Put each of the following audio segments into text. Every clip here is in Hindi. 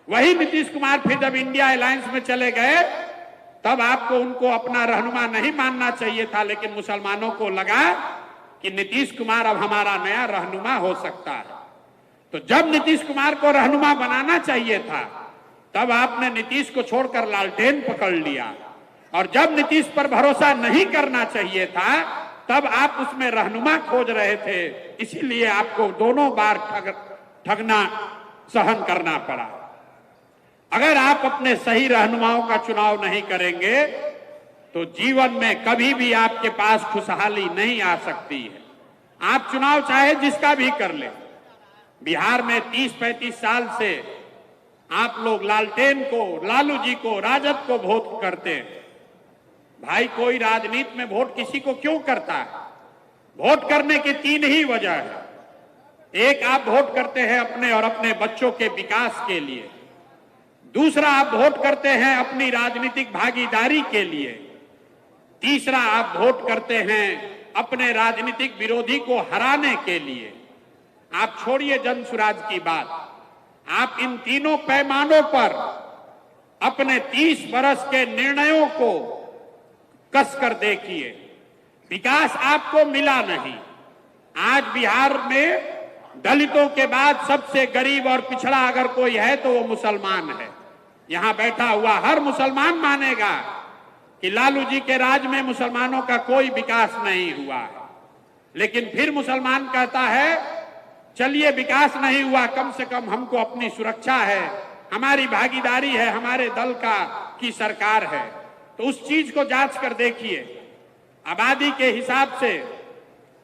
वही नीतीश कुमार फिर जब इंडिया अलायंस में चले गए तब आपको उनको अपना रहनुमा नहीं मानना चाहिए था, लेकिन मुसलमानों को लगा कि नीतीश कुमार अब हमारा नया रहनुमा हो सकता है। तो जब नीतीश कुमार को रहनुमा बनाना चाहिए था तब आपने नीतीश को छोड़कर लालटेन पकड़ लिया, और जब नीतीश पर भरोसा नहीं करना चाहिए था तब आप उसमें रहनुमा खोज रहे थे, इसीलिए आपको दोनों बार ठगना सहन करना पड़ा। अगर आप अपने सही रहनुमाओं का चुनाव नहीं करेंगे तो जीवन में कभी भी आपके पास खुशहाली नहीं आ सकती है। आप चुनाव चाहे जिसका भी कर ले, बिहार में 30-35 साल से आप लोग लालटेन को, लालू जी को, राजद को वोट करते हैं। भाई कोई राजनीति में वोट किसी को क्यों करता है? वोट करने की 3 ही वजह है। एक, आप वोट करते हैं अपने और अपने बच्चों के विकास के लिए। दूसरा, आप वोट करते हैं अपनी राजनीतिक भागीदारी के लिए। तीसरा, आप वोट करते हैं अपने राजनीतिक विरोधी को हराने के लिए। आप छोड़िए जन सुराज की बात, आप इन तीनों पैमानों पर अपने 30 वर्ष के निर्णयों को कसकर देखिए। विकास आपको मिला नहीं। आज बिहार में दलितों के बाद सबसे गरीब और पिछड़ा अगर कोई है तो वो मुसलमान है। यहां बैठा हुआ हर मुसलमान मानेगा कि लालू जी के राज में मुसलमानों का कोई विकास नहीं हुआ है। लेकिन फिर मुसलमान कहता है चलिए विकास नहीं हुआ, कम से कम हमको अपनी सुरक्षा है, हमारी भागीदारी है, हमारे दल की सरकार है। तो उस चीज को जांच कर देखिए। आबादी के हिसाब से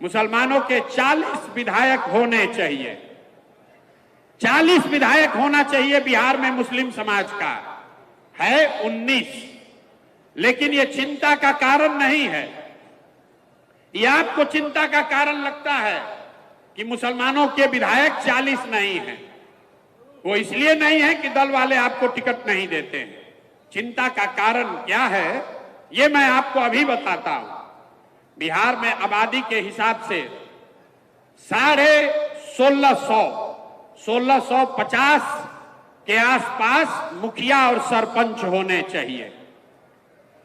मुसलमानों के 40 विधायक होने चाहिए। 40 विधायक होना चाहिए बिहार में मुस्लिम समाज का, है 19। लेकिन ये चिंता का कारण नहीं है। ये आपको चिंता का कारण लगता है कि मुसलमानों के विधायक 40 नहीं हैं। वो इसलिए नहीं है कि दल वाले आपको टिकट नहीं देते हैं। चिंता का कारण क्या है ये मैं आपको अभी बताता हूं। बिहार में आबादी के हिसाब से 1650 के आसपास मुखिया और सरपंच होने चाहिए,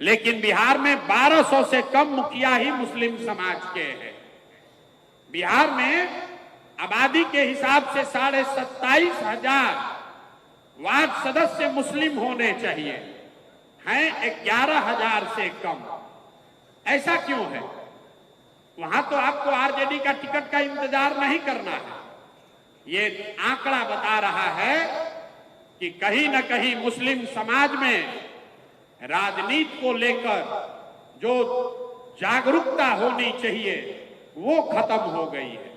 लेकिन बिहार में 1200 से कम मुखिया ही मुस्लिम समाज के हैं। बिहार में आबादी के हिसाब से 27,500 वार्ड सदस्य मुस्लिम होने चाहिए, हैं 11,000 से कम। ऐसा क्यों है? वहां तो आपको आरजेडी का टिकट का इंतजार नहीं करना है। ये आंकड़ा बता रहा है कि कहीं न कहीं मुस्लिम समाज में राजनीति को लेकर जो जागरूकता होनी चाहिए वो खत्म हो गई है।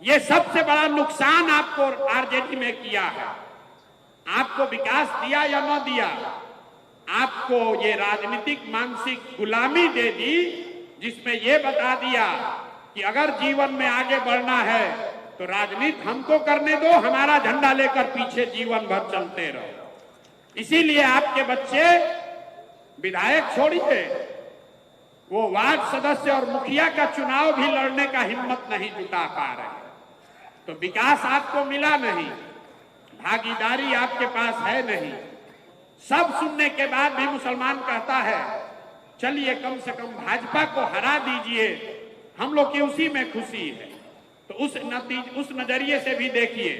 ये सबसे बड़ा नुकसान आपको आरजेडी में किया है। आपको विकास दिया या न दिया, आपको ये राजनीतिक मानसिक गुलामी दे दी, जिसमें ये बता दिया कि अगर जीवन में आगे बढ़ना है तो राजनीति हमको करने दो, हमारा झंडा लेकर पीछे जीवन भर चलते रहो। इसीलिए आपके बच्चे विधायक छोड़िए, वो वार्ड सदस्य और मुखिया का चुनाव भी लड़ने का हिम्मत नहीं जुटा पा रहे। तो विकास आपको मिला नहीं, भागीदारी आपके पास है नहीं। सब सुनने के बाद भी मुसलमान कहता है चलिए कम से कम भाजपा को हरा दीजिए, हम लोग की उसी में खुशी है। तो उस नजरिए से भी देखिए,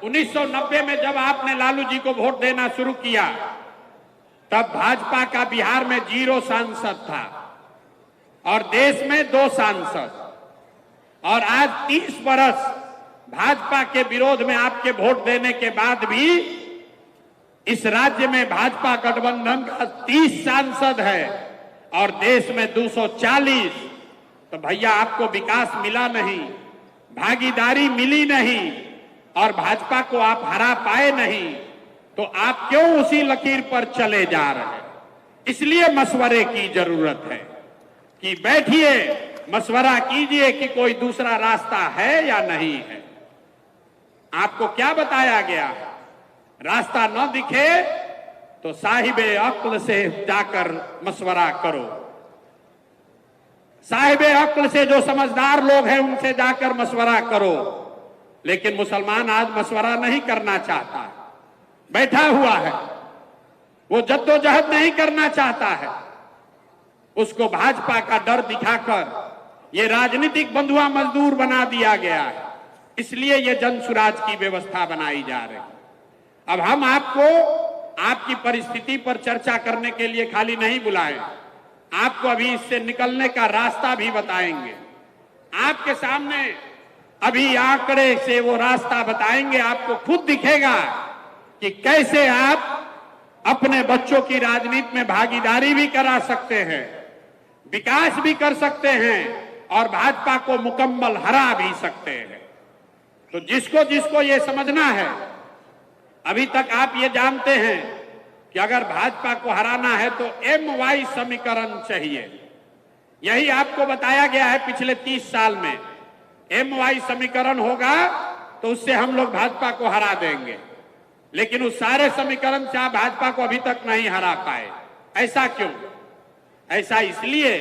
1990 में जब आपने लालू जी को वोट देना शुरू किया तब भाजपा का बिहार में 0 सांसद था और देश में 2 सांसद। और आज 30 वर्ष भाजपा के विरोध में आपके वोट देने के बाद भी इस राज्य में भाजपा गठबंधन का 30 सांसद है और देश में 240। तो भैया आपको विकास मिला नहीं, भागीदारी मिली नहीं और भाजपा को आप हरा पाए नहीं, तो आप क्यों उसी लकीर पर चले जा रहे हैं? इसलिए मशवरे की जरूरत है कि बैठिए, मशवरा कीजिए कि कोई दूसरा रास्ता है या नहीं है। आपको क्या बताया गया? रास्ता न दिखे तो साहिबे अक्ल से जाकर मशवरा करो। साहिबे अक्ल से जो समझदार लोग हैं उनसे जाकर मशवरा करो। लेकिन मुसलमान आज मशवरा नहीं करना चाहता है, बैठा हुआ है, वो जद्दोजहद नहीं करना चाहता है। उसको भाजपा का डर दिखाकर ये राजनीतिक बंधुआ मजदूर बना दिया गया है, इसलिए ये जन सुराज की व्यवस्था बनाई जा रही है। अब हम आपको आपकी परिस्थिति पर चर्चा करने के लिए खाली नहीं बुलाए, आपको अभी इससे निकलने का रास्ता भी बताएंगे। आपके सामने अभी आंकड़े से वो रास्ता बताएंगे, आपको खुद दिखेगा कि कैसे आप अपने बच्चों की राजनीति में भागीदारी भी करा सकते हैं, विकास भी कर सकते हैं और भाजपा को मुकम्मल हरा भी सकते हैं। तो जिसको जिसको ये समझना है, अभी तक आप ये जानते हैं कि अगर भाजपा को हराना है तो MY समीकरण चाहिए। यही आपको बताया गया है पिछले 30 साल में। MY समीकरण होगा तो उससे हम लोग भाजपा को हरा देंगे, लेकिन उस सारे समीकरण से आप भाजपा को अभी तक नहीं हरा पाए। ऐसा क्यों? ऐसा इसलिए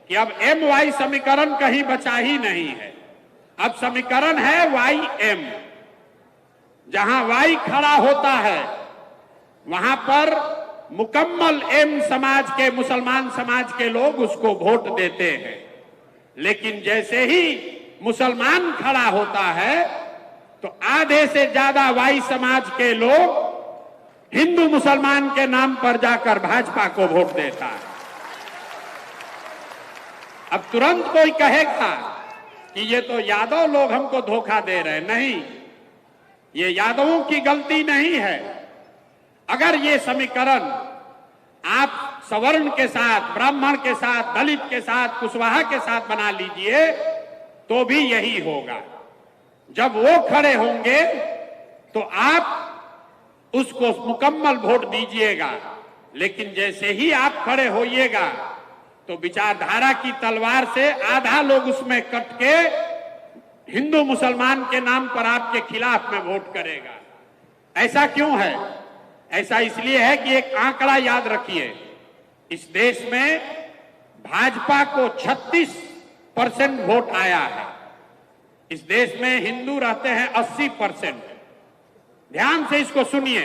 कि अब MY समीकरण कहीं बचा ही नहीं है। अब समीकरण है YM। जहां Y खड़ा होता है वहां पर मुकम्मल M समाज के, मुसलमान समाज के लोग उसको वोट देते हैं। लेकिन जैसे ही मुसलमान खड़ा होता है तो आधे से ज्यादा Y समाज के लोग हिंदू मुसलमान के नाम पर जाकर भाजपा को वोट देता है। अब तुरंत कोई कहेगा कि ये तो यादव लोग हमको धोखा दे रहे हैं। नहीं, ये यादवों की गलती नहीं है। अगर ये समीकरण आप सवर्ण के साथ, ब्राह्मण के साथ, दलित के साथ, कुशवाहा के साथ बना लीजिए तो भी यही होगा। जब वो खड़े होंगे तो आप उसको मुकम्मल वोट दीजिएगा, लेकिन जैसे ही आप खड़े होइएगा तो विचारधारा की तलवार से आधा लोग उसमें कट के हिंदू मुसलमान के नाम पर आपके खिलाफ में वोट करेगा। ऐसा क्यों है? ऐसा इसलिए है कि एक आंकड़ा याद रखिए, इस देश में भाजपा को 36% वोट आया है। इस देश में हिंदू रहते हैं 80%। ध्यान से इसको सुनिए,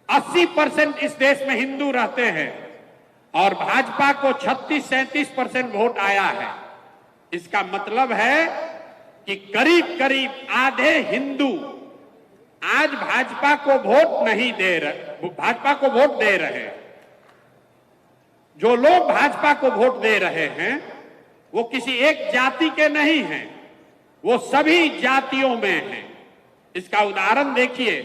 80% इस देश में हिंदू रहते हैं और भाजपा को 36-37% वोट आया है। इसका मतलब है कि करीब करीब आधे हिंदू आज भाजपा को वोट नहीं दे रहे, भाजपा को वोट दे रहे हैं। जो लोग भाजपा को वोट दे रहे हैं वो किसी एक जाति के नहीं हैं, वो सभी जातियों में हैं। इसका उदाहरण देखिए,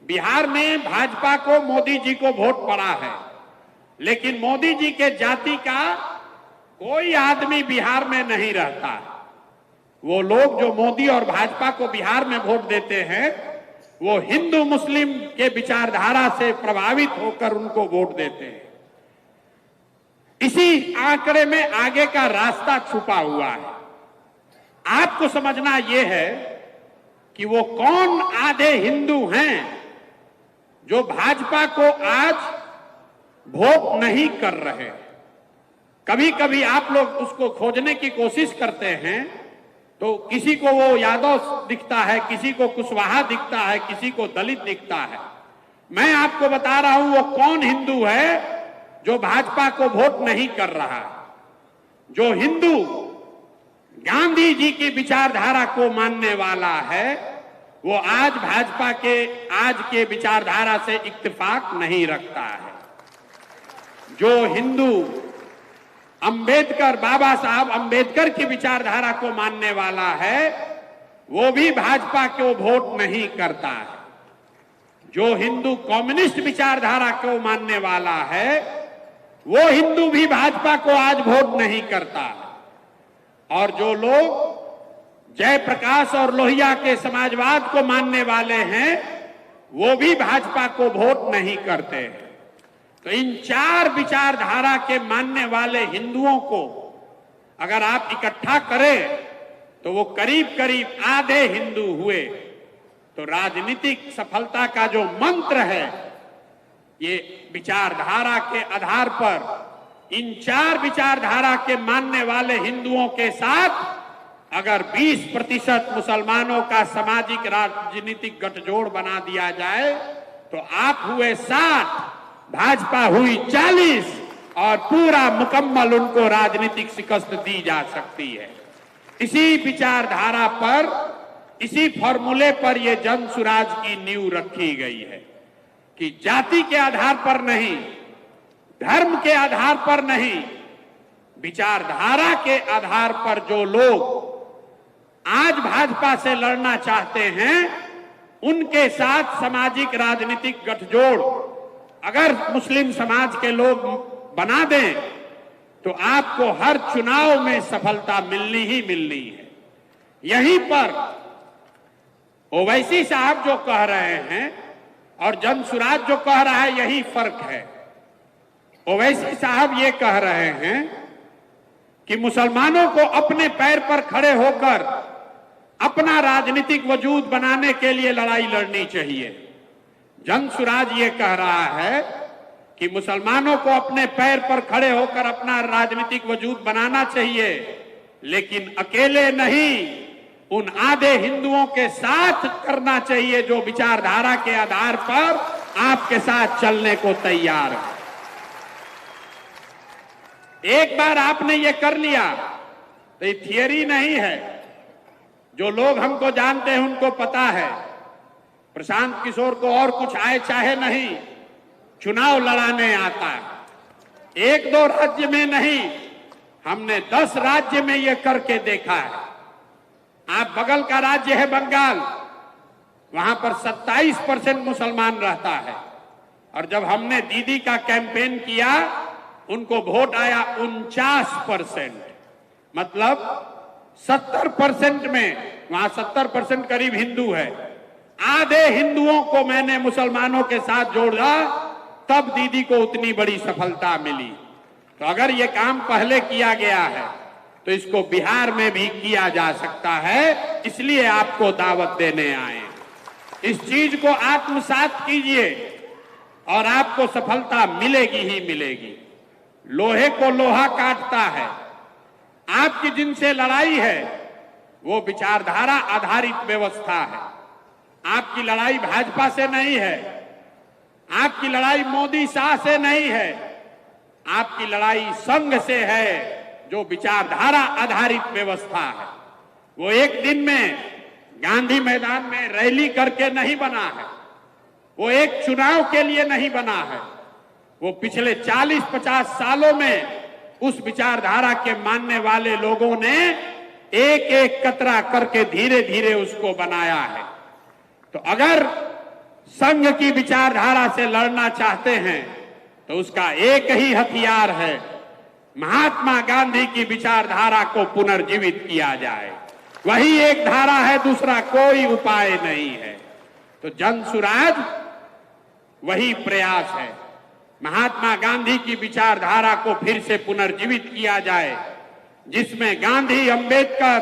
बिहार में भाजपा को मोदी जी को वोट पड़ा है, लेकिन मोदी जी के जाति का कोई आदमी बिहार में नहीं रहता। वो लोग जो मोदी और भाजपा को बिहार में वोट देते हैं वो हिंदू मुस्लिम के विचारधारा से प्रभावित होकर उनको वोट देते हैं। इसी आंकड़े में आगे का रास्ता छुपा हुआ है। आपको समझना यह है कि वो कौन आधे हिंदू हैं जो भाजपा को आज वोट नहीं कर रहे। कभी कभी आप लोग उसको खोजने की कोशिश करते हैं तो किसी को वो यादव दिखता है, किसी को कुशवाहा दिखता है, किसी को दलित दिखता है। मैं आपको बता रहा हूं वो कौन हिंदू है जो भाजपा को वोट नहीं कर रहा। जो हिंदू गांधी जी की विचारधारा को मानने वाला है वो आज भाजपा के आज के विचारधारा से इत्तेफाक नहीं रखता है। जो हिंदू अंबेडकर, बाबा साहब अंबेडकर की विचारधारा को मानने वाला है वो भी भाजपा को वोट नहीं करता है। जो हिंदू कम्युनिस्ट विचारधारा को मानने वाला है वो हिंदू भी भाजपा को आज वोट नहीं करता है। और जो लोग जयप्रकाश और लोहिया के समाजवाद को मानने वाले हैं वो भी भाजपा को वोट नहीं करते हैं। तो इन चार विचारधारा के मानने वाले हिंदुओं को अगर आप इकट्ठा करें तो वो करीब करीब आधे हिंदू हुए। तो राजनीतिक सफलता का जो मंत्र है ये विचारधारा के आधार पर इन चार विचारधारा के मानने वाले हिंदुओं के साथ अगर 20% मुसलमानों का सामाजिक राजनीतिक गठजोड़ बना दिया जाए तो आप हुए 60, भाजपा हुई 40 और पूरा मुकम्मल उनको राजनीतिक शिकस्त दी जा सकती है। इसी विचारधारा पर, इसी फॉर्मूले पर यह जन सुराज की नींव रखी गई है कि जाति के आधार पर नहीं, धर्म के आधार पर नहीं, विचारधारा के आधार पर जो लोग आज भाजपा से लड़ना चाहते हैं उनके साथ सामाजिक राजनीतिक गठजोड़ अगर मुस्लिम समाज के लोग बना दें तो आपको हर चुनाव में सफलता मिलनी ही मिलनी है। यहीं पर ओवैसी साहब जो कह रहे हैं और जन सुराज जो कह रहा है, यही फर्क है। ओवैसी साहब ये कह रहे हैं कि मुसलमानों को अपने पैर पर खड़े होकर अपना राजनीतिक वजूद बनाने के लिए लड़ाई लड़नी चाहिए। जन सुराज ये कह रहा है कि मुसलमानों को अपने पैर पर खड़े होकर अपना राजनीतिक वजूद बनाना चाहिए, लेकिन अकेले नहीं, उन आधे हिंदुओं के साथ करना चाहिए जो विचारधारा के आधार पर आपके साथ चलने को तैयार है। एक बार आपने ये कर लिया तो ये थियरी नहीं है। जो लोग हमको जानते हैं उनको पता है, प्रशांत किशोर को और कुछ आए चाहे नहीं, चुनाव लड़ाने आता है। 1-2 राज्य में नहीं, हमने 10 राज्य में ये करके देखा है। आप बगल का राज्य है बंगाल, वहां पर 27% मुसलमान रहता है, और जब हमने दीदी का कैंपेन किया उनको वोट आया 49%, मतलब 70% में, वहां 70% करीब हिंदू है, आधे हिंदुओं को मैंने मुसलमानों के साथ जोड़ा, तब दीदी को उतनी बड़ी सफलता मिली। तो अगर ये काम पहले किया गया है तो इसको बिहार में भी किया जा सकता है, इसलिए आपको दावत देने आए। इस चीज को आत्मसात कीजिए और आपको सफलता मिलेगी ही मिलेगी। लोहे को लोहा काटता है। आपकी जिनसे लड़ाई है वो विचारधारा आधारित व्यवस्था है। आपकी लड़ाई भाजपा से नहीं है, आपकी लड़ाई मोदी शाह से नहीं है, आपकी लड़ाई संघ से है जो विचारधारा आधारित व्यवस्था है। वो एक दिन में गांधी मैदान में रैली करके नहीं बना है, वो एक चुनाव के लिए नहीं बना है, वो पिछले 40-50 सालों में उस विचारधारा के मानने वाले लोगों ने एक एक कतरा करके धीरे धीरे उसको बनाया है। तो अगर संघ की विचारधारा से लड़ना चाहते हैं तो उसका एक ही हथियार है, महात्मा गांधी की विचारधारा को पुनर्जीवित किया जाए। वही एक धारा है, दूसरा कोई उपाय नहीं है। तो जन सुराज वही प्रयास है, महात्मा गांधी की विचारधारा को फिर से पुनर्जीवित किया जाए, जिसमें गांधी, अंबेडकर,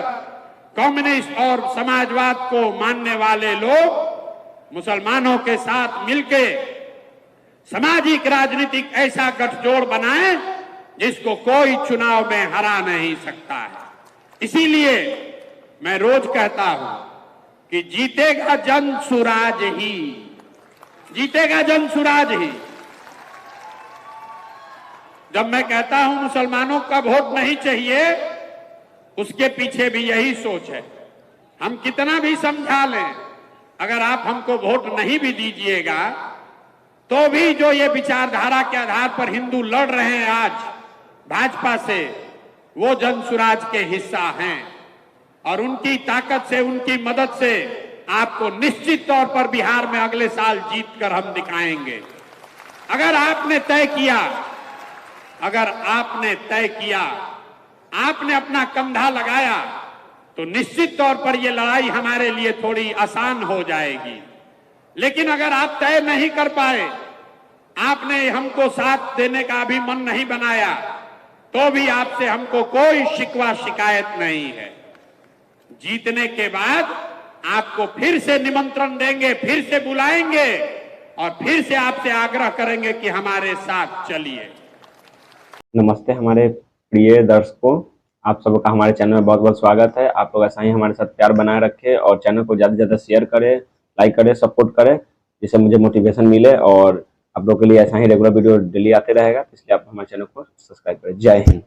कम्युनिस्ट और समाजवाद को मानने वाले लोग मुसलमानों के साथ मिलके सामाजिक राजनीतिक ऐसा गठजोड़ बनाए जिसको कोई चुनाव में हरा नहीं सकता है। इसीलिए मैं रोज कहता हूं कि जीतेगा जन सुराज ही, जीतेगा जन सुराज ही। जब मैं कहता हूं मुसलमानों का वोट नहीं चाहिए, उसके पीछे भी यही सोच है। हम कितना भी समझा लें, अगर आप हमको वोट नहीं भी दीजिएगा तो भी जो ये विचारधारा के आधार पर हिंदू लड़ रहे हैं आज भाजपा से, वो जन सुराज के हिस्सा हैं, और उनकी ताकत से, उनकी मदद से आपको निश्चित तौर पर बिहार में अगले साल जीत कर हम दिखाएंगे। अगर आपने तय किया, अगर आपने तय किया, आपने अपना कंधा लगाया, तो निश्चित तौर पर यह लड़ाई हमारे लिए थोड़ी आसान हो जाएगी। लेकिन अगर आप तय नहीं कर पाए, आपने हमको साथ देने का भी मन नहीं बनाया, तो भी आपसे हमको कोई शिकवा शिकायत नहीं है। जीतने के बाद आपको फिर से निमंत्रण देंगे, फिर से बुलाएंगे और फिर से आपसे आग्रह करेंगे कि हमारे साथ चलिए। नमस्ते हमारे प्रिय दर्शकों, आप सबका हमारे चैनल में बहुत बहुत स्वागत है। आप लोग ऐसा ही हमारे साथ प्यार बनाए रखें और चैनल को ज़्यादा से ज़्यादा शेयर करें, लाइक करें, सपोर्ट करें, जिससे मुझे मोटिवेशन मिले और आप लोग के लिए ऐसा ही रेगुलर वीडियो डेली आते रहेगा। इसलिए आप हमारे चैनल को सब्सक्राइब करें। जय हिंद।